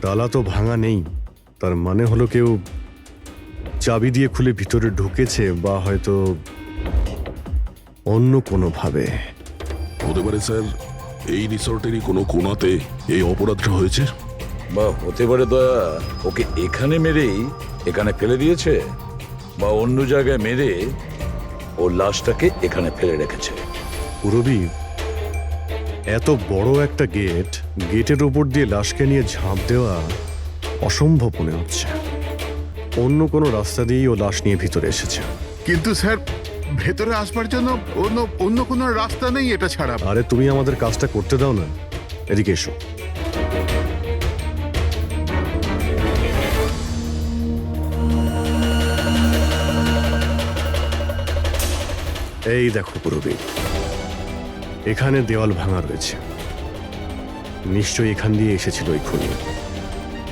তালা তো ভাঙা নেই, তার মানে হলো কেউ চাবি দিয়ে খুলে ভিতরে ঢুকেছে, বা হয়তো অন্য কোনোভাবে। হতে পারে স্যার এই রিসর্টেরই কোনো কোণাতে এই অপরাধটা হয়েছে। বা হতে পারে দয়া ওকে এখানে মেরেই এখানে ফেলে দিয়েছে, বা অন্য জায়গায় মেরে ওর লাশটাকে এখানে ফেলে রেখেছে। পুরবী, এত বড় একটা গেটের ওপর দিয়ে লাশকে নিয়ে ঝাঁপ দেওয়া অসম্ভব মনে হচ্ছে। অন্য কোনো রাস্তা দিয়েই ও লাশ নিয়ে ভিতরে এসেছে। কিন্তু স্যার, ভেতরে আসবার জন্য অন্য কোনো রাস্তা নেই এটা ছাড়া। আরে তুমি আমাদের কাজটা করতে দাও না, এদিকে এসো। এই দেখো পুরবী, এখানে দেওয়াল ভাঙা রয়েছে, নিশ্চয়ই এখান দিয়ে এসেছিল ওই খুনি।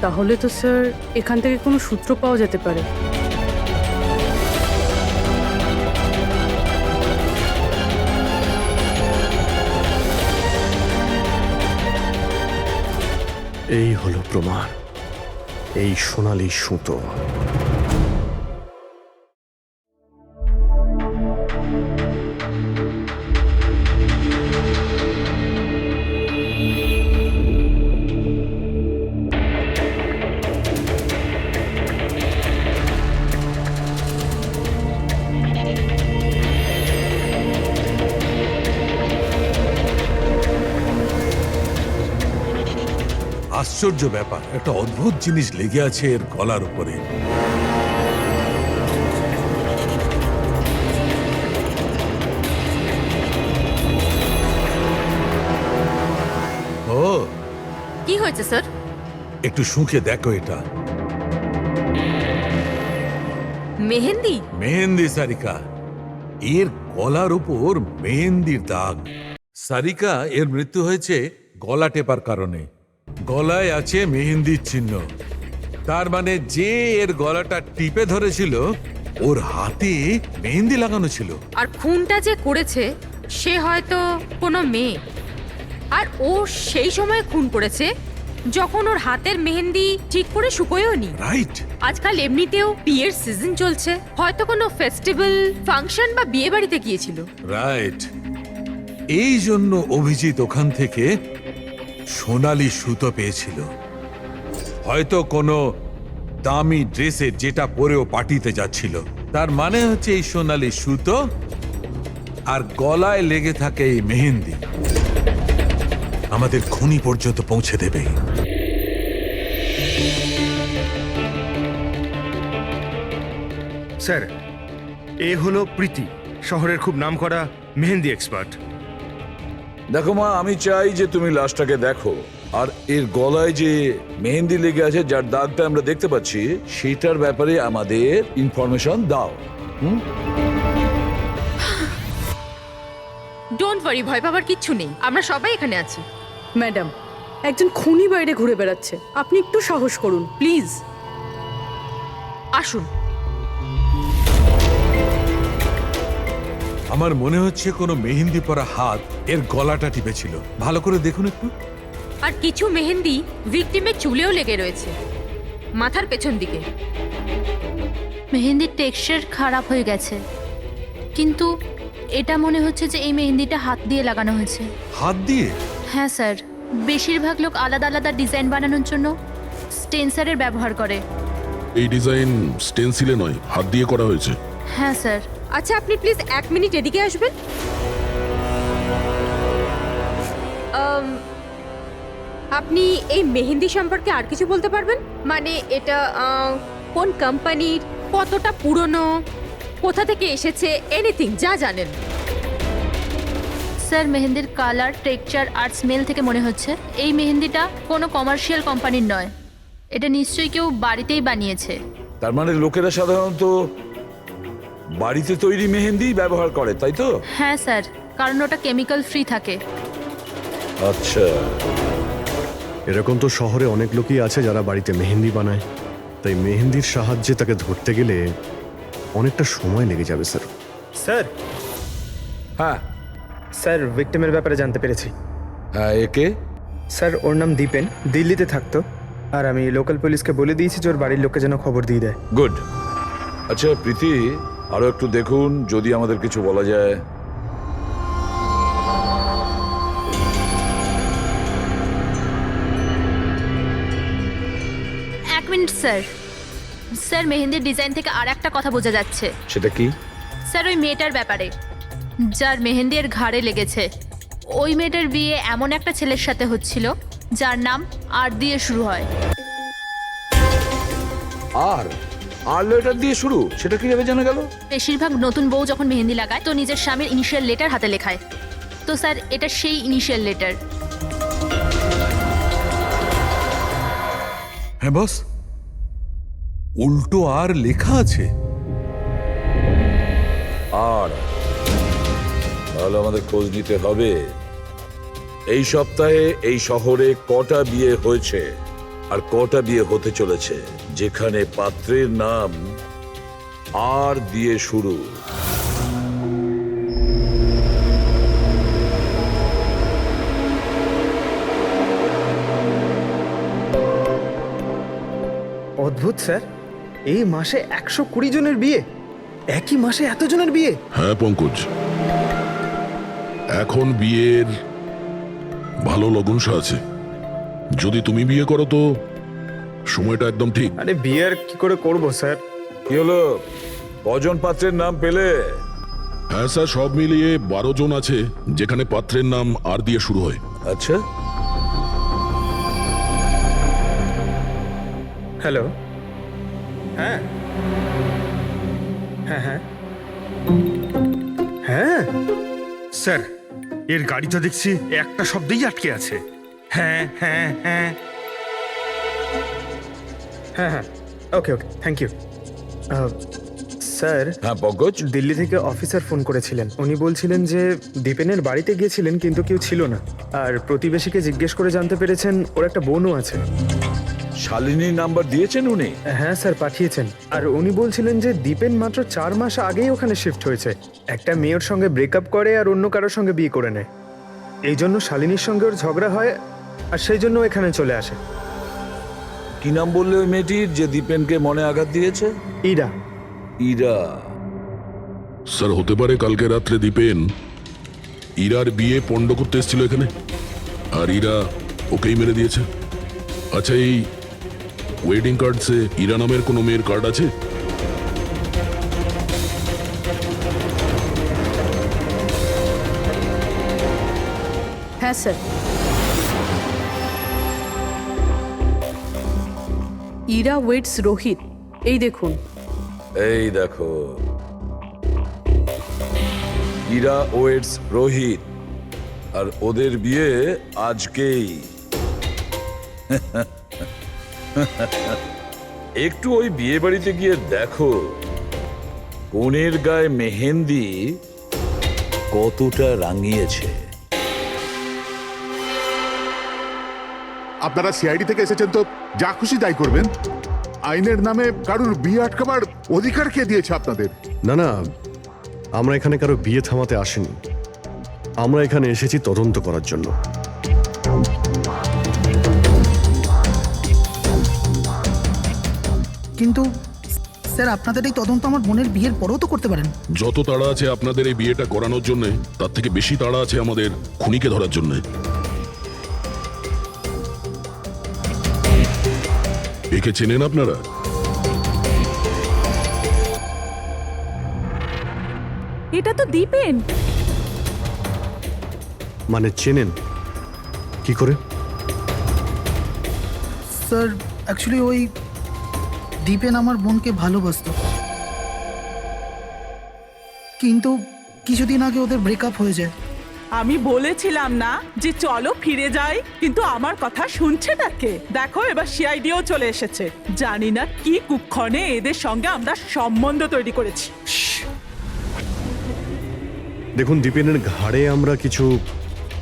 তাহলে তো স্যার এখান থেকে কোনো সূত্র পাওয়া যেতে পারে। এই হলো প্রমাণ, এই সোনালী সুতো। আশ্চর্য ব্যাপার, একটা অদ্ভুত জিনিস লেগে আছে এর গলার উপরে। ও, কি হয়েছে স্যার? একটু শুঁকে দেখো এটা। মেহেন্দি? মেহেন্দি সারিকা, এর গলার উপর মেহেন্দির দাগ। সারিকা, এর মৃত্যু হয়েছে গলা টেপার কারণে। গলায় আছে মেহেন্দির চিহ্ন, তার মানে যে এর গলাটা টিপে ধরেছিল ওর হাতে মেহেন্দি লাগানো ছিল। আর খুনটা যে করেছে সে হয়তো কোনো মেয়ে, আর ও সেই সময় খুন করেছে যখন ওর হাতের মেহেন্দি ঠিক করে শুকোয়ও নি। রাইট। আজকাল এমনিতেও বিয়ের সিজন চলছে, হয়তো কোনো ফেস্টিভ্যাল, ফাংশন বা বিয়ে বাড়িতে গিয়েছিল। রাইট, এই জন্য অভিজিৎ ওখান থেকে সোনালী সুতো পেয়েছিল। হয়তো কোনো দামি ড্রেসে যেটা পরেও পার্টিতে যাচ্ছিল। তার মানে হচ্ছে এই সোনালী সুতো আর গলায় লেগে থাকে এই মেহেন্দি আমাদের খুনি পর্যন্ত পৌঁছে দেবে। স্যার, এ হলো প্রীতি, শহরের খুব নামকরা মেহেন্দি এক্সপার্ট। দেখো মা, আমি চাই যে তুমি লাশটাকে দেখো, আর এর গলায় যে মেহেন্দি লেগে আছে, যার দাগটা আমরা দেখতে পাচ্ছি, সেটার ব্যাপারে আমাদের ইনফরমেশন দাও। ডোন্ট ওয়ারি, ভয় পাবার কিচ্ছু নেই, আমরা সবাই এখানে আছি। ম্যাডাম, একজন খুনি বাইরে ঘুরে বেড়াচ্ছে, আপনি একটু সাহস করুন প্লিজ। আসুন। আমার মনে হচ্ছে কোনো মেহেন্দি পরা হাত এর গলাটা টিপেছিল। ভালো করে দেখুন একটু। আর কিছু মেহেন্দি ভিকটিমের চুলেও লেগে রয়েছে, মাথার পেছন দিকে। মেহেন্দির টেক্সচার খারাপ হয়ে গেছে, কিন্তু এটা মনে হচ্ছে যে এই মেহেন্দিটা হাত দিয়ে লাগানো হয়েছে। হাত দিয়ে? হ্যাঁ স্যার, বেশিরভাগ লোক আলাদা আলাদা ডিজাইন বানানোর জন্য স্টেন্সারের ব্যবহার করে। এই ডিজাইন স্টেনসিলে নয়, হাত দিয়ে করা হয়েছে। হ্যাঁ স্যার। আচ্ছা, আপনি প্লিজ 1 মিনিট এদিকে আসবেন। আপনি এই মেহেন্দি সম্পর্কে আর কিছু বলতে পারবেন? মানে এটা কোন কোম্পানির, কতটা পুরনো, কোথা থেকে এসেছে, এনিথিং যা জানেন। স্যার, মেহেন্দির কালার, টেক্সচার আর স্মেল থেকে মনে হচ্ছে এই মেহেন্দিটা কোনো কমার্শিয়াল কোম্পানির নয়। এটা নিশ্চয়ই কেউ বাড়িতেই বানিয়েছে। তার মানে লোকেরা সাধারণত বাড়িতে তৈরি মেহেন্দি ব্যবহার করে, তাই তো? হ্যাঁ স্যার, কারণ ওটা কেমিক্যাল ফ্রি থাকে। আচ্ছা, এরকম তো শহরে অনেক লোকই আছে যারা বাড়িতে মেহেন্দি বানায়, তাই মেহেন্দির সাহায্যে তাকে ধরতে গেলে অনেকটা সময় লেগে যাবে স্যার। স্যার, হ্যাঁ স্যার, ভিক্টিমের ব্যাপারে জানতে পেরেছি। হ্যাঁ, একে? স্যার, ওর নাম দীপেন, দিল্লিতে থাকতো। আর আমি লোকাল পুলিশকে বলে দিয়েছি যে ওর বাড়ির লোককে যেন খবর দিয়ে দেয়। গুড। আচ্ছা প্রীতি, আরো একটু দেখুন যদি আমাদের কিছু বলা যায়। এক মিনিট স্যার। স্যার মেহেন্দির ডিজাইন থেকে আর একটা কথা বোঝা যাচ্ছে। সেটা কি? স্যার ওই মেয়েটার ব্যাপারে, যার মেহেন্দি এর ঘাড়ে লেগেছে, ওই মেয়েটার বিয়ে এমন একটা ছেলের সাথে হচ্ছিল যার নাম আর দিয়ে শুরু হয়। আর লেটার দিয়ে শুরু, সেটা কিভাবে জানা গেল? বেশিরভাগ নতুন বউ যখন মেহেন্দি লাগায় তো নিজের স্বামীর ইনিশিয়াল লেটার হাতে লেখায়। তো স্যার এটা সেই ইনিশিয়াল লেটার। হ্যাঁ বস, উল্টো আর লেখা আছে। আর তাহলে আমাদের খোঁজ নিতে হবে এই সপ্তাহে এই শহরে কটা বিয়ে হয়েছে আর কটা বিয়ে হতে চলেছে যেখানে পাত্রের নাম আর দিয়ে শুরু। অদ্ভুত স্যার, এই মাসে 120 জনের বিয়ে, একই মাসে এতজনের বিয়ে। হ্যাঁ পঙ্কজ, এখন বিয়ের ভালো লগ্নসা আছে। যদি তুমি বিয়ে করো তো সময়টা একদম ঠিক। আরে বিয়ে আর কি করে করব স্যার? কি হলো, কজন পাত্রের নাম পেলে? হ্যাঁ স্যার, সব মিলিয়ে 12 জন আছে যেখানে পাত্রের নাম আর দিয়ে শুরু হয়। আচ্ছা, হ্যালো, হ্যাঁ হ্যাঁ হ্যাঁ হ্যাঁ স্যার, এর গাড়ি তো দেখছি একটা শব্দেই আটকে আছে। হ্যাঁ হ্যাঁ হ্যাঁ হ্যাঁ হ্যাঁ ওকে ওকে, থ্যাংক ইউ। স্যার, হ্যাঁ পঙ্কজ। দিল্লি থেকে অফিসার ফোন করেছিলেন। উনি বলছিলেন যে দীপেনের বাড়িতে গিয়েছিলেন কিন্তু কেউ ছিল না, আর প্রতিবেশীকে জিজ্ঞেস করে জানতে পেরেছেন ওর একটা বোনও আছে। শালিনীর নাম্বার দিয়েছেন উনি? হ্যাঁ স্যার, পাঠিয়েছেন। আর উনি বলছিলেন যে দীপেন মাত্র 4 মাস আগেই ওখানে শিফট হয়েছে। একটা মেয়ের সঙ্গে ব্রেকআপ করে আর অন্য কারোর সঙ্গে বিয়ে করে নেয়। এই জন্য শালিনীর সঙ্গে ওর ঝগড়া হয় আর সেই জন্য এখানে চলে আসে। কি নাম বললে ওই মেয়েটির যে দীপেনকে মনে আঘাত দিয়েছে? ইরা। ইরা? স্যার হতে পারে কালকে রাত্রে দীপেন ইরার বিয়ে পণ্ড করতে এসেছিল এখানে, আর ইরা ওকেই মেরে দিয়েছে। আচ্ছা, এই ওয়েডিং কার্ডসে ইরা নামের কোনো মেয়ের কার্ড আছে? হ্যাঁ স্যার। ইরা ওয়েটস রোহিত, এই দেখুন। এই দেখো, ইরা ওয়েটস রোহিত, আর ওদের বিয়ে আজকেই। একটু ওই বিয়ে বাড়িতে গিয়ে দেখো কনের গায়ে মেহেন্দি কতটা রাঙিয়েছে। আপনারা সিআইডি থেকে এসেছেন তো যা খুশি তাই করবেন। আইনের নামে কারুর বিয়ে আটকাবার অধিকার কে দিয়েছে আপনাদের? না না, আমরা এখানে কারো বিয়ে থামাতে আসিনি। আমরা এখানে এসেছি তদন্ত করার জন্য। কিন্তু স্যার, আপনাদের এই তদন্ত আমার বোনের বিয়ের পরেও তো করতে পারেন। যত তাড়া আছে আপনাদের এই বিয়েটা করানোর জন্য, তার থেকে বেশি তাড়া আছে আমাদের খুনিকে ধরার জন্য। একে চেনেন আপনারা? এটা তো দীপেন। মানে চেনেন কি করে? স্যার অ্যাকচুয়ালি ওই দীপেন আমার বোনকে ভালোবাসতো, কিন্তু কিছুদিন আগে ওদের ব্রেকআপ হয়ে যায়। আমি বলেছিলাম না যে চলো ফিরে যাই, কিন্তু আমার কথা শুনছে না কে? দেখো এবার সিআইডিও চলে এসেছে। জানি না কি কুক্ষণে এদের সঙ্গে আমরা সম্বন্ধ তৈরি করেছি। দেখুন, দীপেনের ঘাড়ে আমরা কিছু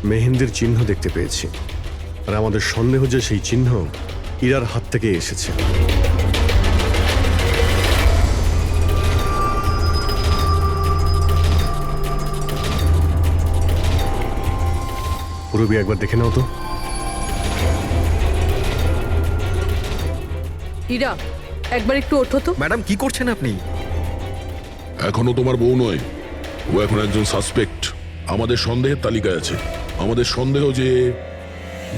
মেহেন্দির চিহ্ন দেখতে পেয়েছি, আর আমাদের সন্দেহ যে সেই চিহ্ন ইরার হাত থেকে এসেছে। পুরো বিয়ে একবার দেখে নাও তো। ইরা একবার একটু ওঠো তো। ম্যাডাম কি করছেন আপনি? এখনো তোমার বউ নয়, ও এখন একজন সাসপেক্ট। আমাদের সন্দেহের তালিকায় আছে। আমাদের সন্দেহ যে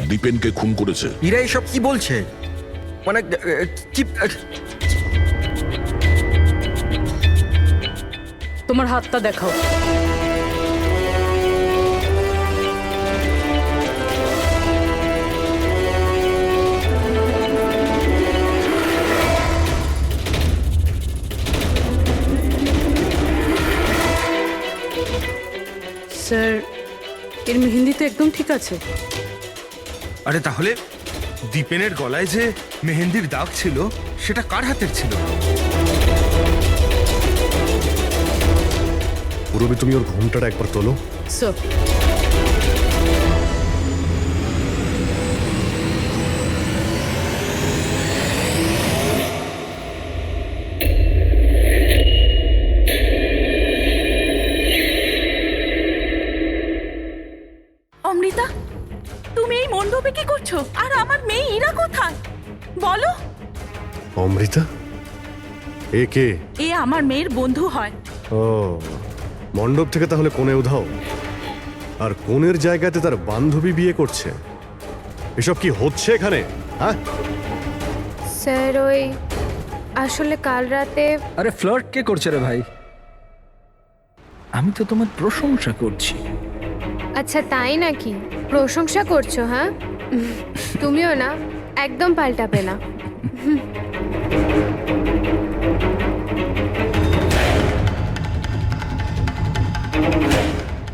দীপেনকে খুন করেছে। ইরা এসব কি বলছে? মানে কি? তোমার হাতটা দেখাও। স্যার, এর মেহেন্দি তো একদম ঠিক আছে। আরে তাহলে দীপেনের গলায় যে মেহেন্দির দাগ ছিল সেটা কার হাতের ছিল? পুরবি, তুমি ওর ঘুমটাটা একবার তোলো। স্যার, অমৃতা, তুমি এই মণ্ডপে কি করছো? আর আমার মেয়ে ইরা কোথায় বলো? অমৃতা? এ কে? এ আমার মেয়ের বন্ধু হয়। ও, মণ্ডপ থেকে তাহলে কোণে উধাও, আর কোণের জায়গাতে তার বান্ধবী বিয়ে করছে। এসব কি হচ্ছে এখানে? হ্যাঁ স্যার, ওই আসলে কাল রাতে আরে ফ্লার্ট কে করছে রে ভাই? আমি তো তোমার প্রশংসা করছি। আচ্ছা তাই নাকি? প্রশংসা করছো? হ্যাঁ, তুমিও না একদম পাল্টাবে না।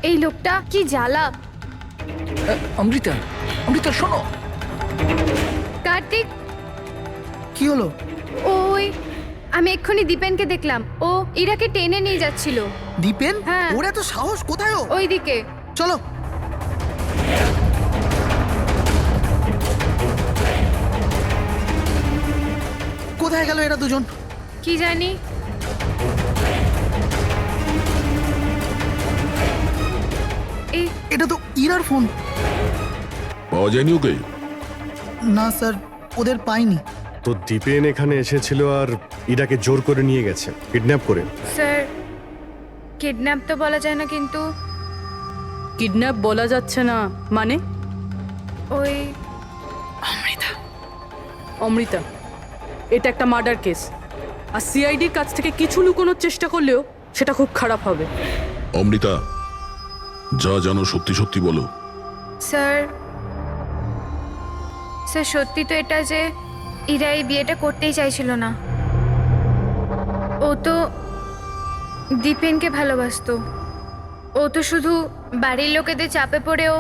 এই লোকটা কি জ্বালা। অমৃতা, অমৃতা শোনো। কার্তিক, কি হলো? ওই আমি এক্ষুনি দীপেনকে দেখলাম, ও ইরাকে টেনে নিয়ে যাচ্ছিল। দীপেন? হ্যাঁ। ওর এত সাহস কোথায়? ও ওইদিকে চলো। কোথায় গেল এরা দুজন? কি জানি। এই এটা তো ইরার ফোন। পাওয়া যায়নি ওকে? না স্যার, ওদের পাইনি। তো দীপেন এখানে এসেছিল আর ইরাকে জোর করে নিয়ে গেছে, কিডন্যাপ করে। স্যার, কিডন্যাপ তো বলা যায় না, কিন্তু কিডন্যাপ বলা যাচ্ছে না মানে? ওই অমৃতা, এটা একটা মার্ডার কেস, আর সিআইডির কাছ থেকে কিছু লুকোনোর চেষ্টা করলেও সেটা খুব খারাপ হবে। অমৃতা, যা জানো সত্যি সত্যি বলো। স্যার, স্যার সত্যি তো এটা যে ইরা এই বিয়েটা করতেই চাইছিল না। ও তো দীপেনকে ভালোবাসতো। ও তো শুধু বাড়ির লোকেদের চাপে পড়েও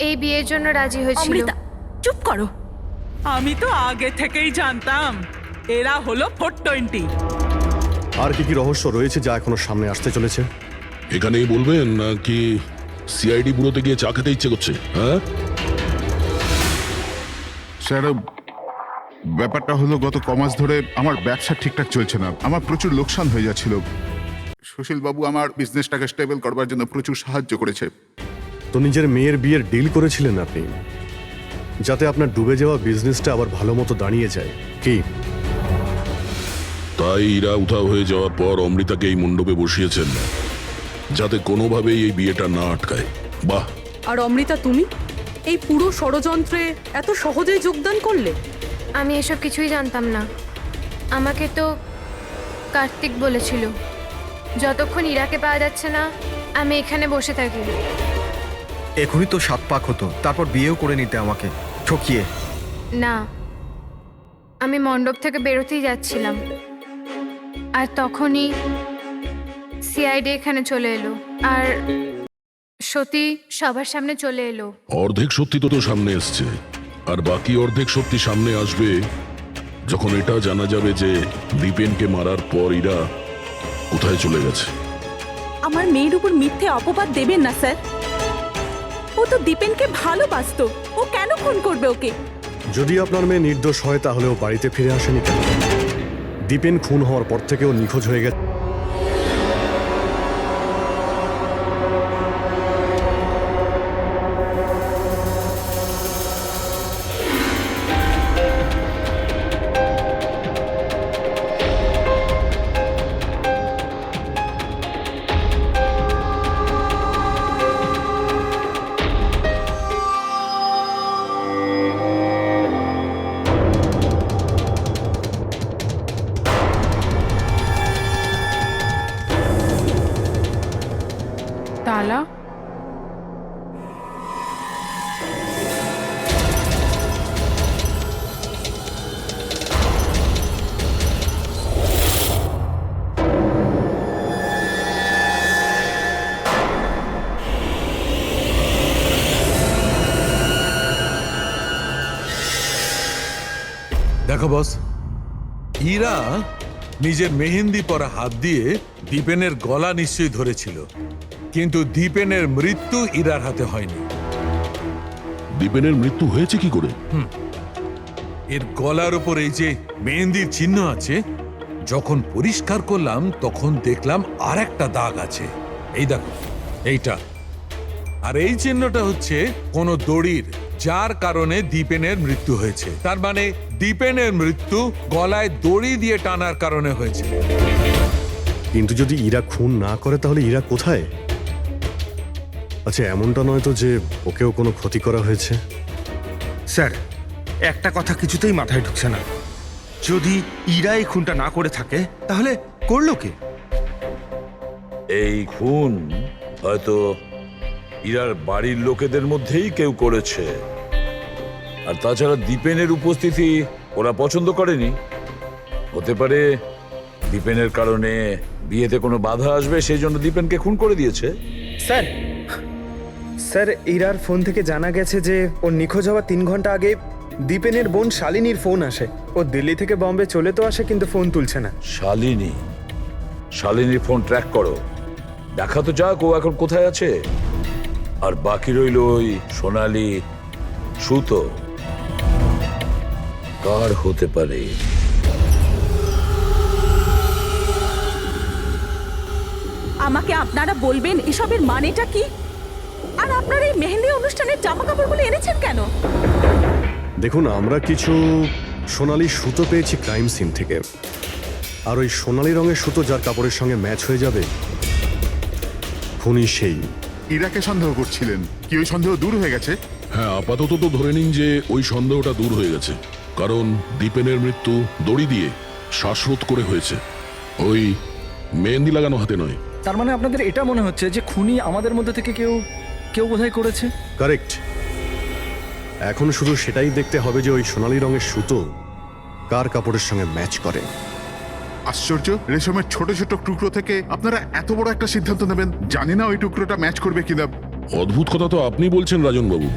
এই বিয়ের জন্য রাজি হয়েছিল। অমৃতা চুপ করো। আমি তো আগে থেকেই জানতাম এরা হলো 420। আর কি কি রহস্য রয়েছে যা এখনো সামনে আসতে চলেছে? এখানেই বলবেন নাকি সিআইডি ব্যুরোতে গিয়ে চা খেতে ইচ্ছে করছে? হ্যাঁ স্যার, ব্যাপারটা হলো গত কমাস ধরে আমার ব্যবসা ঠিকঠাক চলছে না। আমার প্রচুর লোকসান হয়ে যাচ্ছিল। সুশীল বাবু আমার বিজনেসটাকে স্টেবল করবার জন্য প্রচুর সাহায্য করেছে। তো নিজের মেয়ের বিয়ের ডিল করেছিলেন আপনি, যাতে আপনার ডুবে যাওয়া বিজনেসটা আবার ভালো মতো দাঁড়িয়ে যায়, কি? তাই ইরা উধাও হয়ে যাওয়ার পর অমৃতাকে এই মণ্ডপে বসিয়েছেন যাতে কোনোভাবেই এই বিয়েটা না আটকায়। বাহ। আর অমৃতা, তুমি এই পুরো ষড়যন্ত্রে এত সহজেই যোগদান করলে? আমি এসব কিছুই জানতাম না। আমাকে তো কার্তিক বলেছিল যতক্ষণ ইরাকে পাওয়া যাচ্ছে না আমি এখানে বসে থাকি। এখনই তো 7 পাক হতো, তারপর বিয়েও করে নিতে আমাকে ঠকিয়ে। না, আমি মণ্ডপ থেকে বেরোতেই যাচ্ছিলাম, আর তখনই সিআইডি এখানে চলে এলো, আর সত্যি সবার সামনে চলে এলো। অর্ধেক সত্যি তো সামনে এসছে, আর বাকি অর্ধেক সত্যি সামনে আসবে যখন এটা জানা যাবে যে দীপেনকে মারার পর ইরা কোথায় চলে গেছে। আমার মেয়ের উপর মিথ্যে অপবাদ দেবেন না স্যার। ও তো দীপেনকে ভালোবাসতো, ও কেন খুন করবে ওকে? যদি আপনার মেয়ে নির্দোষ হয় তাহলে ও বাড়িতে ফিরে আসেনি কেন? দীপেন খুন হওয়ার পর থেকে ও নিখোঁজ হয়ে গেছে। দেখো বস, ইরা নিজের মেহেন্দি পরা হাত দিয়ে দীপেনের গলা নিশ্চয়ই ধরেছিল, কিন্তু দীপেনের মৃত্যু ইরার হাতে হয়নি। দীপেনের মৃত্যু হয়েছে কি করে? এর গলার উপর এই যে মেহেন্দির চিহ্ন আছে, যখন পরিষ্কার করলাম তখন দেখলাম আর একটা দাগ আছে। এই দেখো, এইটা। আর এই চিহ্নটা হচ্ছে কোন দড়ির, যার কারণে দীপেনের মৃত্যু হয়েছে। তার মানে দীপেনের মৃত্যু গলায় দড়ি দিয়ে টানার কারণে হয়েছে। কিন্তু যদি ইরা খুন না করে তাহলে ইরা কোথায়? আচ্ছা, এমনটা নয় তো যে ওকেও কোনো ক্ষতি করা হয়েছে? স্যার, একটা কথা কিছুতেই মাথায় ঢুকছে না। যদি ইরা এই খুনটা না করে থাকে তাহলে করলো কে? এই খুন হয়তো ইরার বাড়ির লোকেদের মধ্যেই কেউ করেছে। আর তাছাড়া দীপেনের উপস্থিতি ওরা পছন্দ করেনি। হতে পারে দীপেনের কারণে বিয়েতে কোনো বাধা আসবে, সেই জন্য দীপেনকে খুন করে দিয়েছে। স্যার, স্যার, ইরার ফোন থেকে জানা গেছে যে ওর নিখোঁজ হওয়ার 3 ঘন্টা আগে দীপেনের বোন শালিনীর ফোন আসে। ও দিল্লি থেকে বম্বে চলে তো আসে, কিন্তু ফোন তুলছে না। শালিনীর ফোন ট্র্যাক করো, দেখা তো যাক ও এখন কোথায় আছে। আর বাকি রইল ওই সোনালি সুতো, কার হতে পারে? আমাকে আপনারা বলবেন এসবের মানেটা কি? আর আপনারা এই মেহেন্দি অনুষ্ঠানের জামা কাপড়গুলো এনেছেন কেন? দেখুন, আমরা কিছু সোনালি সুতো পেয়েছি ক্রাইম সিন থেকে। আর ওই সোনালি রঙের সুতো যার কাপড়ের সঙ্গে ম্যাচ হয়ে যাবে, খুনি সেই। ইরাকে সন্দেহ করছিলেন, কি ওই সন্দেহ দূর হয়ে গেছে? হ্যাঁ, আপাতত তো ধরে নিন যে ওই সন্দেহটা দূর হয়ে গেছে, কারণ দীপেনের মৃত্যু দড়ি দিয়ে শ্বাসরোধ করে হয়েছে, ওই মেহেন্দি লাগানো হাতে নয়। তার মানে আপনাদের এটা মনে হচ্ছে যে খুনি আমাদের মধ্যে থেকে কেউ বোধহয় করেছে? কারেক্ট। এখন শুধু সেটাই দেখতে হবে যে ওই সোনালি রঙের সুতো কার কাপড়ের সঙ্গে ম্যাচ করে। আশ্চর্য, রেশমের ছোট ছোট টুকরো থেকে আপনারা এত বড় একটা সিদ্ধান্ত নেবেন। জানি না ওই টুকরোটা ম্যাচ করবে কিনা। অদ্ভুত কথা তো আপনি বলছেন রাজন বাবু।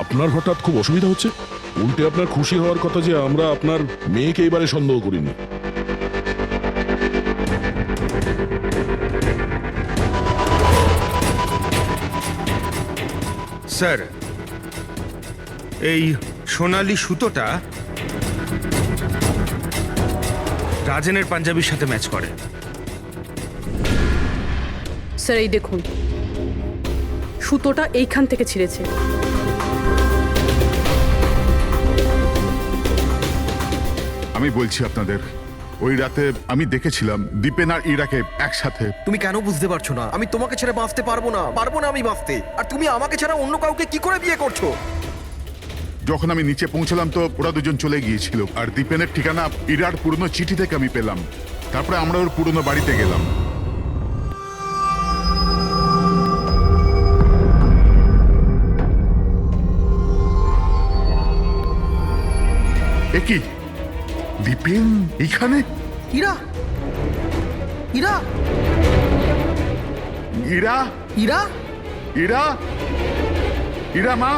আপনার হঠাৎ খুব অসুবিধা হচ্ছে? উল্টে আপনার খুশি হওয়ার কথা যে আমরা আপনার মেয়েকে এবারে সন্দেহ করিনি। স্যার, এই সোনালি সুতোটা রাজেনের পাঞ্জাবির সাথে ম্যাচ করে। স্যার, এই দেখুন, সুতোটা এইখান থেকে ছিঁড়েছে। আমি বলছি আপনাদের, ওই রাতে আমি দেখেছিলাম দীপেন আর ইরাকে একসাথে। তুমি কেন বুঝতে পারছো না? আমি তোমাকে ছেড়ে বাঁচতে পারবো না আমি বাঁচতে। আর তুমি আমাকে ছাড়া অন্য কাউকে কি করে বিয়ে করছো? যখন আমি নিচে পৌঁছলাম তো ওরা দুজন চলে গিয়েছিল। আর দীপেনের ঠিকানা ইরার পুরনো চিঠি থেকে আমি পেলাম। তারপরে আমরা ওর পুরনো বাড়িতে গেলাম। এ কি, দীপেন এখানে? ইরা, ইরা, ইরা, ইরা, ইরা, ইরা মা।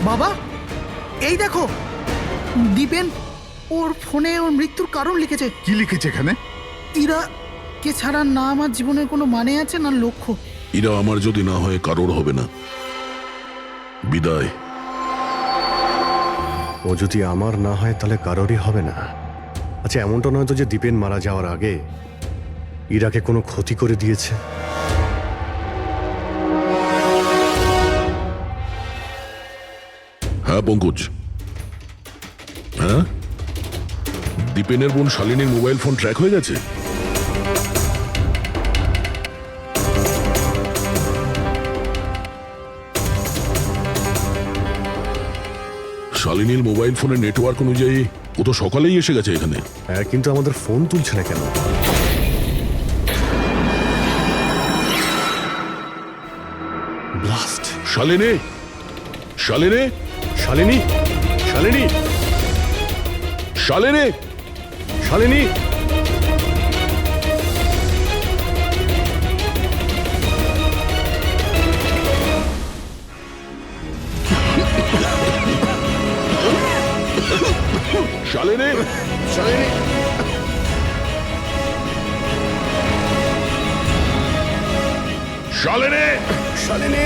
বাবা, এই দেখো, দীপেন ওর ফোনে ওর মৃত্যুর কারণ লিখেছে। কি লিখেছে এখানে? ইরা কে ছাড়া না আমার জীবনের কোনো মানে আছে না লক্ষ্য। এরা আমার যদি না হয় কারোর হবে না। বিদায়। ও যদি আমার না হয় তাহলে কারোরই হবে না। আচ্ছা, এমনটা নয় তো যে দীপেন মারা যাওয়ার আগে ইরাকে কোনো ক্ষতি করে দিয়েছে? হ্যাঁ পঙ্কজ, হ্যাঁ, দীপেনের বোন শালিনীর মোবাইল ফোন ট্র্যাক হয়ে গেছে। শালিনীর মোবাইল ফোনের নেটওয়ার্ক অনুযায়ী ও তো সকালেই এসে গেছে এখানে। হ্যাঁ, কিন্তু আমাদের ফোন তুলছে না কেন? ব্লাস্ট। শালিনী, শালিনী, শালিনী, শালিনী, শালিনী, শালিনী। শালিনী শালিনী শালিনী শালিনী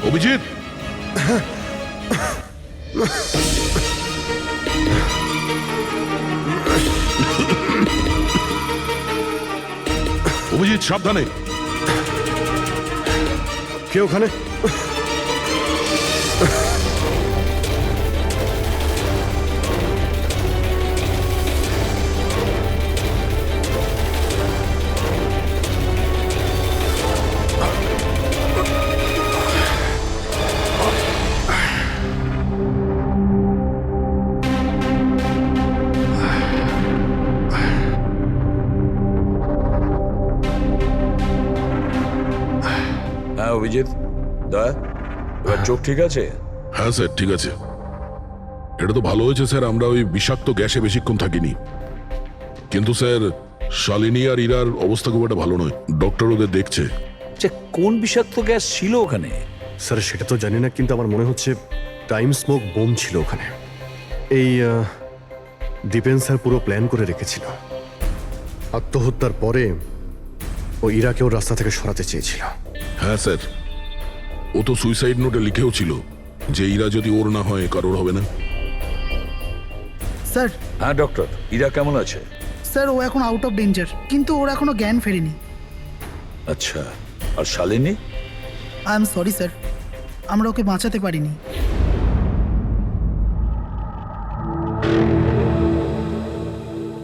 অভিজিৎ অভিজিৎ সাবধানে। কে ওখানে? হ্যাঁ অভিজিৎ, দয়া এবার চোখ ঠিক আছে? হ্যাঁ স্যার ঠিক আছে। এটা তো ভালো হয়েছে স্যার আমরা ওই বিষাক্ত গ্যাসে বেশিক্ষণ থাকিনি, কিন্তু স্যার শালিনী আর ইরার অবস্থা খুব একটা ভালো নয়, ডক্টর ওদের দেখছে। কোন বিষাক্ত গ্যাস ছিল ওখানে? স্যার সেটা তো জানি না, কিন্তু আমার মনে হচ্ছে টাইম স্মোক বোম ছিল ওখানে। এই দীপেন স্যার পুরো প্ল্যান করে রেখেছিল। আত্মহত্যার পরে ও ইরাকেও রাস্তা থেকে সরাতে চেয়েছিল। হ্যাঁ স্যার, ও তো সুইসাইড নোটে লিখেও ছিল যে ইরা যদি ওর না হয় কারোর হবে না। স্যার হ্যাঁ ডক্টর, ইরা কেমন আছে? স্যার ও এখন আউট অফ ডেঞ্জার, কিন্তু ওর এখনো জ্ঞান ফেরেনি। আচ্ছা, আর Shalini? I am sorry sir, আমরা ওকে বাঁচাতে পারিনি।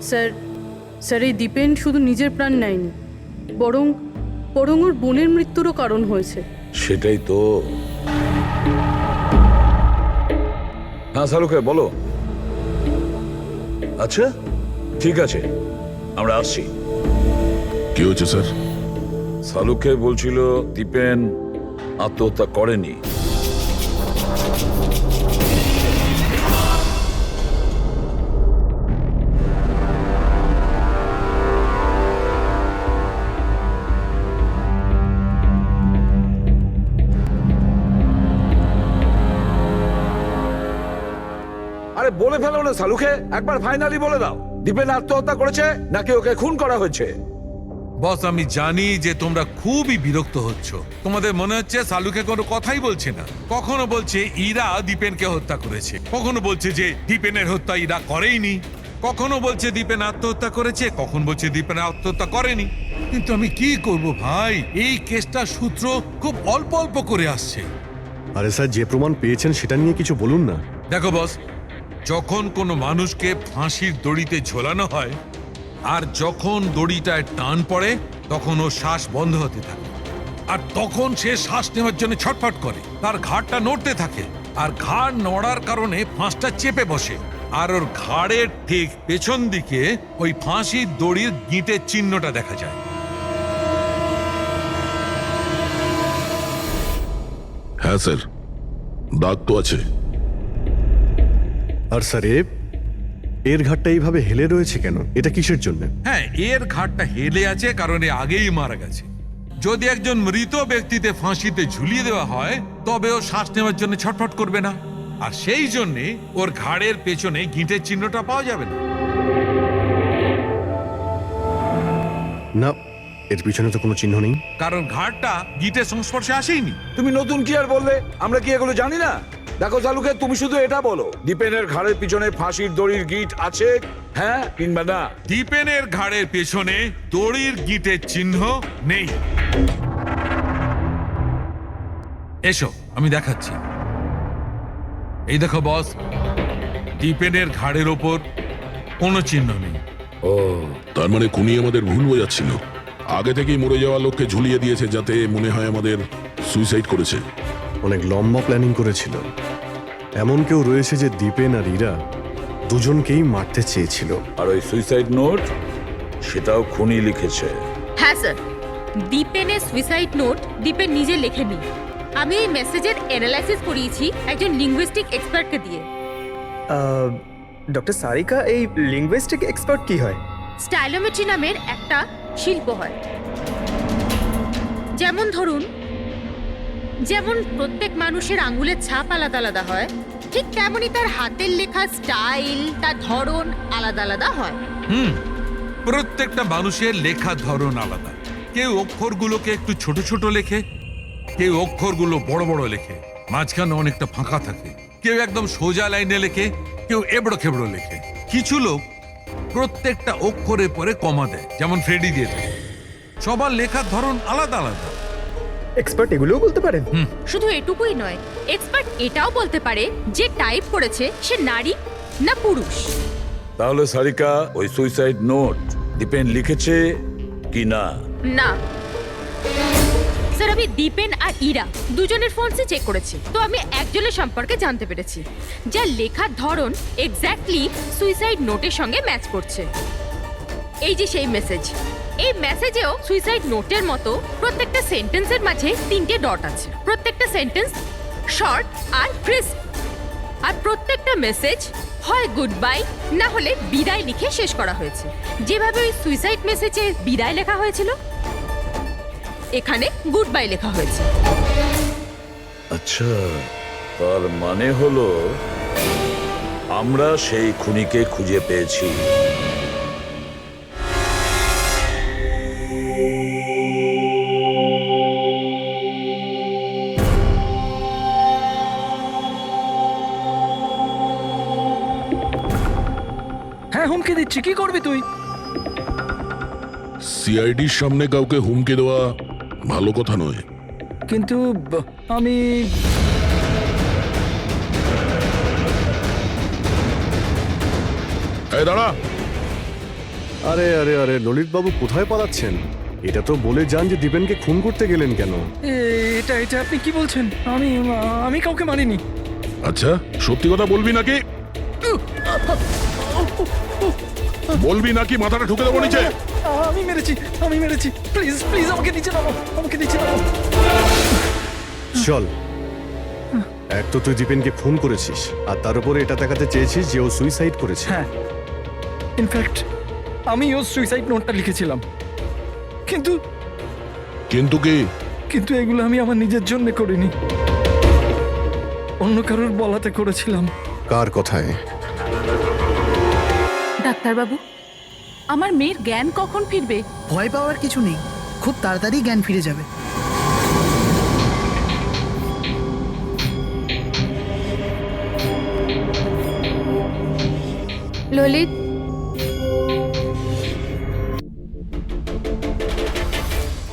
স্যার স্যার এই দীপেন শুধু নিজের প্রাণ নেয়নি, বরং বরং ওর বোনের মৃত্যুরও কারণ হয়েছে। সেটাই তো। হ্যাঁ শালুকে বলো। আচ্ছা ঠিক আছে, আমরা আসছি। কি হয়েছে স্যার? শালুকে বলছিল দীপেন আত্মহত্যা করেনি। আরে বলে ফেলো না শালুকে, একবার ফাইনালি বলে দাও, দীপেন আত্মহত্যা করেছে নাকি ওকে খুন করা হয়েছে? বস আমি জানি যে তোমরা খুবই বিরক্ত হচ্ছ, তোমাদের মনে হচ্ছে সালুকে কোনো কথাই বলছে না। কখনো বলছে ইরা দীপেনকে হত্যা করেছে, কখনো বলছে যে দীপেনের হত্যা ইরা করেইনি, কখনো বলছে দীপেন আত্মহত্যা করেছে, কখন বলছে দীপেন আত্মহত্যা করেনি। কিন্তু আমি কি করব ভাই, এই কেসটা সূত্র খুব অল্প অল্প করে আসছে। আরে স্যার যে প্রমাণ পেয়েছেন সেটা নিয়ে কিছু বলুন না। দেখো বস, যখন কোনো মানুষকে ফাঁসির দড়িতে ঝোলানো হয় আর যখন দড়িটায় টান পড়ে তখন ওর শ্বাস বন্ধ হতে থাকে, আর তখন সে শ্বাস নেওয়ার জন্য ছটফট করে, তার ঘাড়টা নড়তে থাকে, আর ঘাড় নড়ার কারণে ফাঁসটা চেপে বসে, আর ওর ঘাড়ের ঠিক পেছন দিকে ওই ফাঁসির দড়ির গিঁটের চিহ্নটা দেখা যায়। হ্যাঁ স্যার, দাগ তো আছে। আর স্যার এর ঘাটটা এইভাবে হেলে রয়েছে কেন? এটা কিসের জন্য? হ্যাঁ, এর ঘাটটা হেলে আছে কারণ এ আগেই মারা গেছে। যদি একজন মৃত ব্যক্তিতে ফাঁসিতে ঝুলিয়ে দেওয়া হয় তবে ও শ্বাস নেওয়ার জন্য ছটফট করবে না, আর সেই জন্যে ওর ঘাড়ের পেছনে গিঁটের চিহ্নটা পাওয়া যাবে না। না, এর পিছনে তো কোনো চিহ্ন নেই। কারণ ঘাড়টা গিঁটের সংস্পর্শে আসেনি। তুমি নতুন কি আর বললে? আমরা কি এগুলো জানি না? দেখো শালুকে, তুমি শুধু এটা বলো, দীপেনের ঘাড়ের পিছনে ফাঁসির দড়ির গিঁট আছে, হ্যাঁ কিংবা না? দীপেনের ঘাড়ের পেছনে দড়ির গিঁটের চিহ্ন নেই। এসো আমি দেখাচ্ছি। এই দেখো বস, দীপেনের ঘাড়ের ওপর কোনো চিহ্ন নেই। ও, তার মানে খুনি আমাদের ভুল বোঝাচ্ছিল, আগে থেকেই মরে যাওয়া লোককে ঝুলিয়ে দিয়েছে যাতে মনে হয় আমাদের সুইসাইড করেছে। অনেক লম্বা প্ল্যানিং করেছিল। এমন কেউ রয়েছে যে দীপেন আর ইরা দুজনকেই মারতে চেয়েছিল। আর ওই সুইসাইড নোট, সেটাও খুনি লিখেছে। হ্যাঁ স্যার, দীপেনের সুইসাইড নোট দীপেন নিজে লেখেনি। আমি এই মেসেজের অ্যানালাইসিস করিয়েছি একজন লিঙ্গুইস্টিক এক্সপার্টকে দিয়ে। ডক্টর সারিকা, এই লিঙ্গুইস্টিক এক্সপার্ট কি হয়? স্টাইলোমেট্রি নামের একটা শিল্প হয়। যেমন ধরুন, যেমন প্রত্যেক মানুষের আঙ্গুলের ছাপ আলাদা আলাদা হয়, ঠিক তেমনই তার হাতের লেখা স্টাইল, তার ধরন আলাদা আলাদা হয়। প্রত্যেকটা মানুষের লেখার ধরন আলাদা। কেউ অক্ষরগুলোকে একটু ছোট ছোট লেখে, কেউ অক্ষরগুলো বড় বড় লেখে, মাঝখানে অনেকটা ফাঁকা থাকে। কেউ একদম সোজা লাইনে লেখে, কেউ এবড়ো খেবড়ো লেখে। কিছু লোক প্রত্যেকটা অক্ষরের পরে কমা দেয়, যেমন ফ্রেডি দিয়ে থাকে। সবার লেখার ধরন আলাদা আলাদা। এক্সপার্ট এগুলোও বলতে পারেন? শুধু এটুকুই নয়, এক্সপার্ট এটাও বলতে পারে যে টাইপ করেছে সে নারী না পুরুষ। তাহলে সারিকা, ওই সুইসাইড নোট দীপেন লিখেছে কি না? না স্যার, আমি দীপেন আর ইরা দুজনের ফোনসে চেক করেছি, তো আমি একজনের সম্পর্কে জানতে পেরেছি যার লেখার ধরন এক্স্যাক্টলি সুইসাইড নোটের সঙ্গে ম্যাচ করছে। এই যে সেই মেসেজ, এই মেসেজেও সুইসাইড নোটের মতো প্রত্যেকটা সেন্টেন্সের মাঝে 3টে ডট আছে। প্রত্যেকটা সেন্টেন্স শর্ট আর ক্রিস্প, আর প্রত্যেকটা মেসেজ হয় গুড বাই না হলে বিদায় লিখে শেষ করা হয়েছে। যেভাবে ওই সুইসাইড মেসেজে বিদায় লেখা হয়েছিল, এখানে গুড বাই লেখা হয়েছে। আচ্ছা, তার মানে হলো আমরা সেই খুনিকে খুঁজে পেয়েছি। হ্যাঁ, হুমকি দিচ্ছি, কি করবি তুই? সিআইডির সামনে কাউকে হুমকি দেওয়া ভালো কথা নয়। কিন্তু আমি এই দাঁড়া! আরে আরে আরে ললিত বাবু, কোথায় পালাচ্ছেন? এটা তো বলে যান যে দীপেনকে খুন করতে গেলেন কেন? এটা এটা আপনি কি বলছেন? আমি আমি কাউকে মারিনি। আচ্ছা, সত্যি কথা বলবি নাকি? বলবি নাকি মাথাটা ঢুকে দেবো নিচে? আমি মেরেছি। প্লিজ প্লিজ আমাকে নিচে নামো, আমাকে নিচে নামো। চল, এক তো তুই দীপেনকে খুন করেছিস, আর তার উপরে এটা দেখাতে চেয়েছিস যে ও সুইসাইড করেছে। হ্যাঁ, ইনফ্যাক্ট আমি ওর সুইসাইড নোটটা লিখেছিলাম। কিন্তু কিন্তু কি? কিন্তু এগুলো আমি আমার নিজের জন্য করিনি, অন্য কারোর বলাতে করেছিলাম। কার কথায়? ডাক্তারবাবু, আমার মেয়ের জ্ঞান কখন ফিরবে? ভয় পাওয়ার কিছু নেই, খুব তাড়াতাড়ি জ্ঞান ফিরে যাবে। ললিত,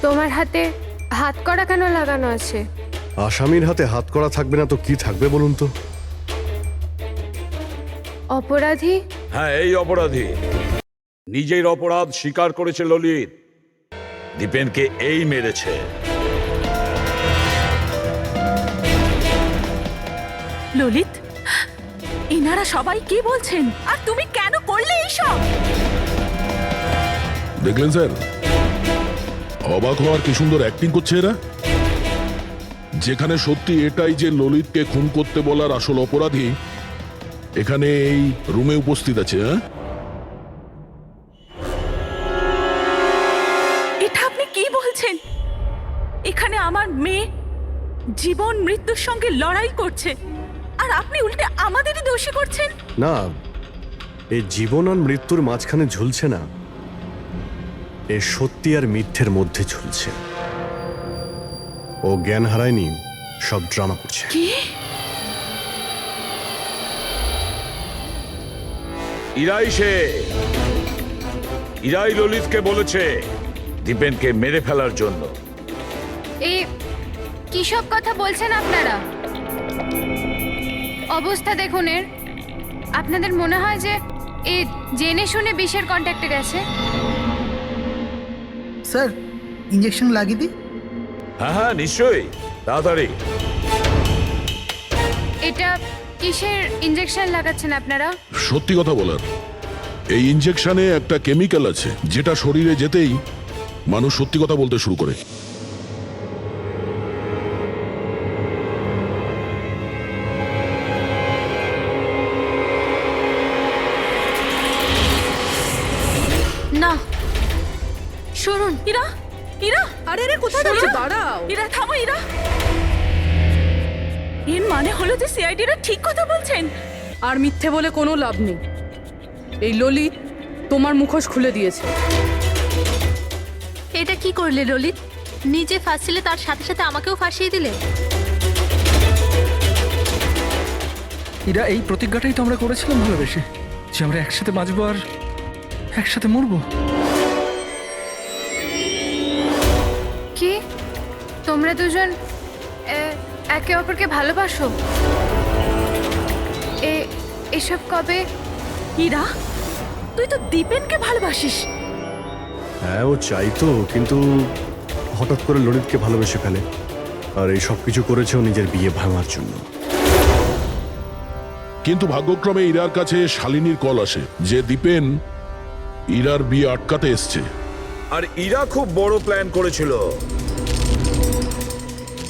তোমার হাতে হাত করা কেন লাগানো আছে? আসামির হাতে হাত করা থাকবে না তো কি থাকবে বলুন তো? অপরাধী? হ্যাঁ, এই অপরাধী নিজের অপরাধ স্বীকার করেছে ললিত। দীপেনকে এই মেরেছে। ললিত, এনারা সবাই কি বলছেন, আর তুমি কেন করলে এইসব? দেখলেন স্যার, অবাক হওয়ার কি সুন্দর অ্যাক্টিং করছে এরা। যেখানে সত্যি এটাই যে ললিতকে খুন করতে বলার আসল অপরাধী এখানে এই রুমে উপস্থিত আছে। হ্যাঁ, এটা আপনি কি বলছেন? এখানে আমার মেয়ে জীবন মৃত্যুর সঙ্গে লড়াই করছে, আর আপনি উল্টে আমাদেরই দোষী করছেন। না, এই জীবন আর মৃত্যুর মাঝখানে ঝুলছে না, এ সত্যি আর মিথ্যের মধ্যে ঝুলছে। ও জ্ঞান হারায়নি, সব ড্রামা করছে। কি? ইরাই ললিতকে বলেছে দীপেনকে মেরে ফেলার জন্য। এই কি সব কথা বলছেন আপনারা? অবস্থা দেখুন এর। আপনাদের মনে হয় যে এ জেনে শুনে বিষের কন্ট্যাক্টে গেছে? স্যার, ইঞ্জেকশন লাগিয়ে দিই? হ্যাঁ হ্যাঁ, নিশ্চয়ই, তাড়াতাড়ি। এটা কিসের ইঞ্জেকশন লাগাচ্ছেন আপনারা? সত্যি কথা বলার, এই ইনজেকশনে একটা কেমিক্যাল আছে যেটা শরীরে যেতেই মানুষ সত্যি কথা বলতে শুরু করে। না, শুনুন, ইরা, ইরা, আরে রে কোথায় যাচ্ছ? দাঁড়াও। ইরা থামো ইরা। এর মানে হলো যে সিআইডিরা ঠিক কথা বলছেন। আর মিথ্যে বলে কোনো লাভ নেই। এই ললিত তোমার মুখোশ খুলে দিয়েছে। এটা কি করলে ললিত? নিজে ফাঁসছিলে তার সাথে সাথে আমাকেও ফাঁসিয়ে দিলে। এরা এই প্রতিজ্ঞাটাই তো আমরা করেছিলাম ভালোবেসে, যে আমরা একসাথে বাঁচবো আর একসাথে মরবো। কি তোমরা দুজন একে অপরকে ভালোবাসো? এসব কবে? ইরা, তুই তো দীপেনকে ভালোবাসিস। হ্যাঁ ও চাইতো, কিন্তু হঠাৎ করে ললিতকে ভালোবেসে ফেলে। আর এই সব কিছু করেছে ও নিজের বিয়ে ভাঙার জন্য। কিন্তু ভাগ্যক্রমে ইরার কাছে শালিনীর কল আসে যে দীপেন ইরার বিয়ে আটকাতে এসছে। আর ইরা খুব বড় প্ল্যান করেছিল।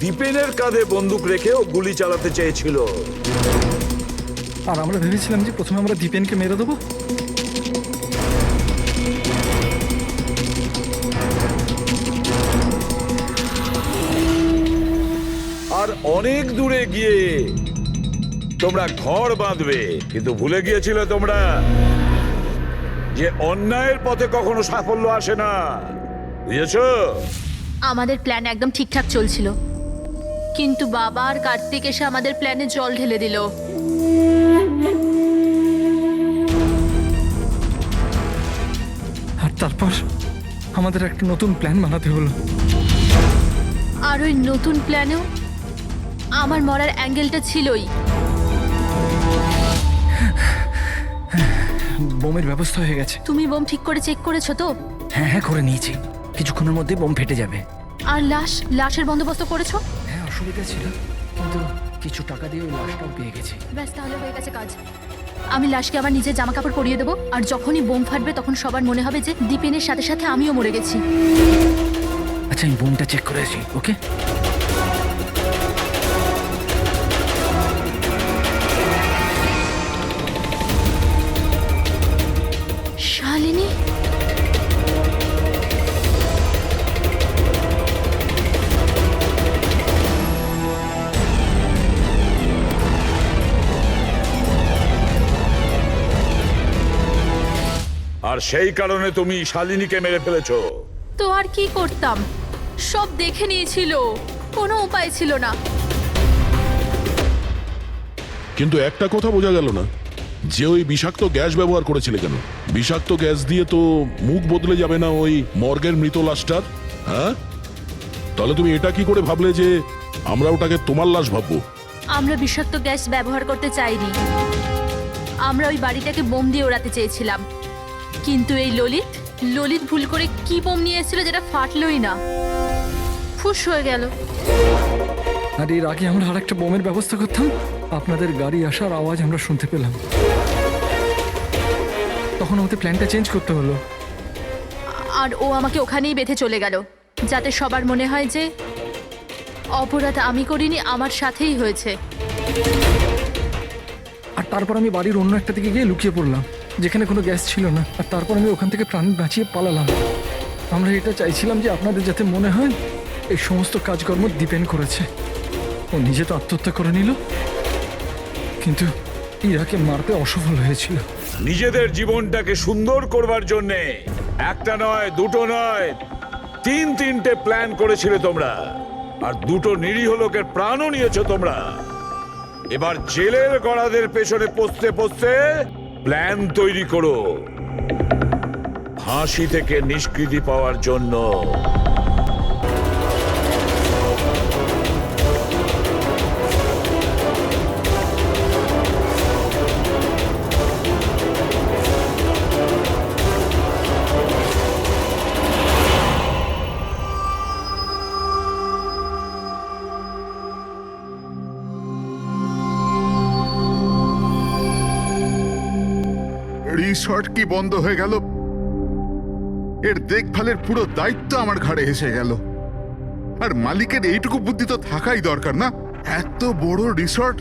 দীপেনের কাঁধে বন্দুক রেখেও গুলি চালাতে চেয়েছিল। আর আমরা ভেবেছিলাম যে প্রথমে আমরা দীপেনকে মেরে দেবো। আর অনেক দূরে গিয়ে তোমরা ঘর বাঁধবে, কিন্তু ভুলে গিয়েছিলে তোমরা যে অন্যায়ের পথে কখনো সাফল্য আসে না। বুঝেছো? আমাদের প্ল্যান একদম ঠিকঠাক চলছিল, কিন্তু বাবা আর কার্তিক এসে আমাদের প্ল্যানে জল ঢেলে দিল। আর তারপর আমাদের একটা নতুন প্ল্যান বানাতে হলো। আর ওই নতুন প্ল্যানেও আমার মরার অ্যাঙ্গেলটা ছিলই। বোমের ব্যবস্থা হয়ে গেছে। তুমি বোম ঠিক করে চেক করেছো তো? হ্যাঁ হ্যাঁ করে নিয়েছি, কিছুক্ষণের মধ্যে বোম ফেটে যাবে। আর লাশের বন্দোবস্ত করেছো? হ্যাঁ অসুবিধা ছিল, কিন্তু কিছু টাকা দিয়ে ওই লাশটাও পেয়ে গেছি। ব্যাস, তাহলে হয়ে গেছে কাজ। আমি লাশকে আবার নিজের জামা কাপড় পরিয়ে দেবো, আর যখনই বোম ফাটবে তখন সবার মনে হবে যে দীপেনের সাথে সাথে আমিও মরে গেছি। আচ্ছা আমি বোমটা চেক করেছি, ওকে? শালিনী, আর সেই কারণে তুমি শালিনীকে মেরে ফেলেছো। তো আর কি করতাম? সব দেখে নিয়েছিল, কোনো উপায় ছিল না। কিন্তু একটা কথা বোঝা গেল না, যে ওই বিষাক্ত গ্যাস ব্যবহার করেছিলে কেন? বিষাক্ত গ্যাস দিয়ে তো মুখ বদলে যাবে না ওই মর্গের মৃত লাশটার? হ্যাঁ, তাহলে তুমি এটা কি করে ভাবলে যে আমরা ওটাকে তোমার লাশ ভাববো? আমরা বিষাক্ত গ্যাস ব্যবহার করতে চাইনি, আমরা ওই বাড়িটাকে বোম দিয়ে ওড়াতে চেয়েছিলাম। কিন্তু এই ললিত ভুল করে কি বোম নিয়ে এসেছিল যেটা ফাটলই না, ফুস হয়ে গেল। আর এর আগে আমরা আরেকটা বোমের ব্যবস্থা করতাম, আপনাদের গাড়ি আসার আওয়াজ আমরা শুনতে পেলাম, তখন আমাদের প্ল্যানটা চেঞ্জ করতে হলো। আর ও আমাকে ওখানেই বেঁধে চলে গেল, যাতে সবার মনে হয় যে অপরাধ আমি করিনি, আমার সাথেই হয়েছে। আর তারপর আমি বাড়ির অন্য একটা দিকে গিয়ে লুকিয়ে পড়লাম, যেখানে কোনো গ্যাস ছিল না। আর তারপর আমি ওখান থেকে প্রাণ বাঁচিয়ে পালালাম। আমরা এটা চাইছিলাম যে আপনাদের যাতে মনে হয় এই সমস্ত কাজকর্ম দীপেন করেছে। ও নিজে তো আত্মহত্যা করে নিল, কিন্তু ইরাকে মারতে অসফল হয়েছিল। নিজেদের জীবনটাকে সুন্দর করবার জন্যে একটা নয়, দুটো নয়, তিনটে প্ল্যান করেছিলে তোমরা। আর দুটো নিরীহ লোকের প্রাণও নিয়েছো তোমরা। এবার জেলের গড়াদের পেছনে পৌঁছতে পৌঁছতে প্ল্যান তৈরি করো ফাঁসি থেকে নিষ্কৃতি পাওয়ার জন্য। রিসর্ট কি বন্ধ হয়ে গেল? এর দেখভালের পুরো দায়িত্ব আমার ঘাড়ে এসে গেল। আর মালিকের এইটুকু বুদ্ধি তো থাকাই দরকার না? এত বড় রিসর্ট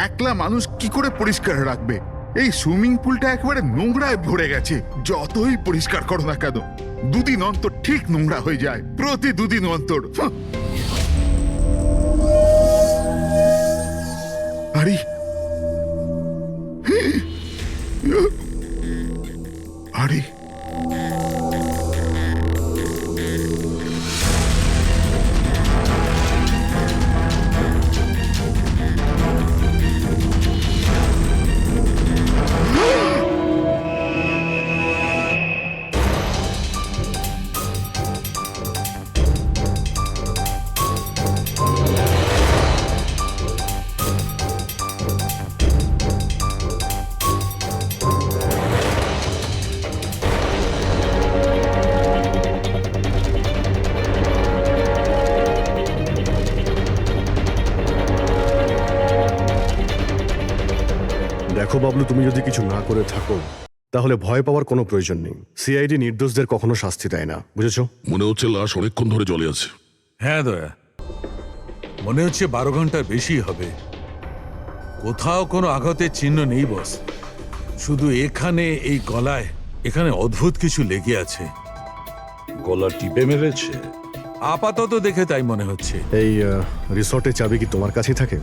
একলা মানুষ কি করে পরিষ্কার রাখবে? এই সুইমিং পুলটা একেবারে নোংরায় ভরে গেছে, যতই পরিষ্কার করো না কেন। দুদিন অন্তর ঠিক নোংরা হয়ে যায়, প্রতি দুদিন অন্তর। আরে আরে দেখো বাবলু, তুমি যদি কিছু না করে থাকো তাহলে ভয় পাওয়ার কোনো প্রয়োজন নেই। সিআইডি নির্দোষদের কখনো শাস্তি দেয় না, বুঝেছো? মনে হচ্ছে লাশ অনেকক্ষণ ধরে জলে আছে। হ্যাঁ দয়া, মনে হচ্ছে 12 ঘন্টার বেশি হবে। কোথাও কোনো আঘাতের চিহ্ন নেই বস, শুধু এখানে এই গলায় এখানে অদ্ভুত কিছু লেগে আছে। গলা টিপে মেরেছে? আপাতত দেখে তাই মনে হচ্ছে। এই রিসর্টের চাবি কি তোমার কাছেই থাকে?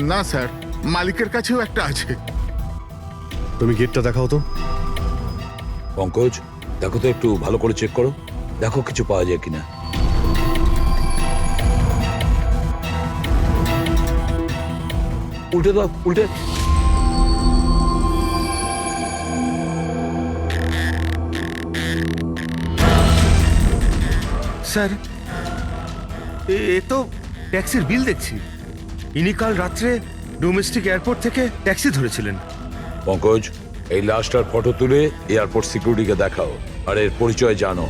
না স্যার, মালিকের কাছেও একটা আছে। তুমি গেটটা দেখাও তো। পঙ্কজ, দেখো তো একটু ভালো করে চেক করো, দেখো কিছু পাওয়া যায় কিনা। উল্টে দাও, উল্টে। স্যার, এ তো ট্যাক্সির বিল দেখছি। ইনি কাল রাত্রে ডোমেস্টিক এয়ারপোর্ট থেকে ট্যাক্সি ধরেছিলেন। পঙ্কজ, এই লাশটার ফটো তুলে এয়ারপোর্ট সিকিউরিটিকে দেখাও আর এর পরিচয় জানো।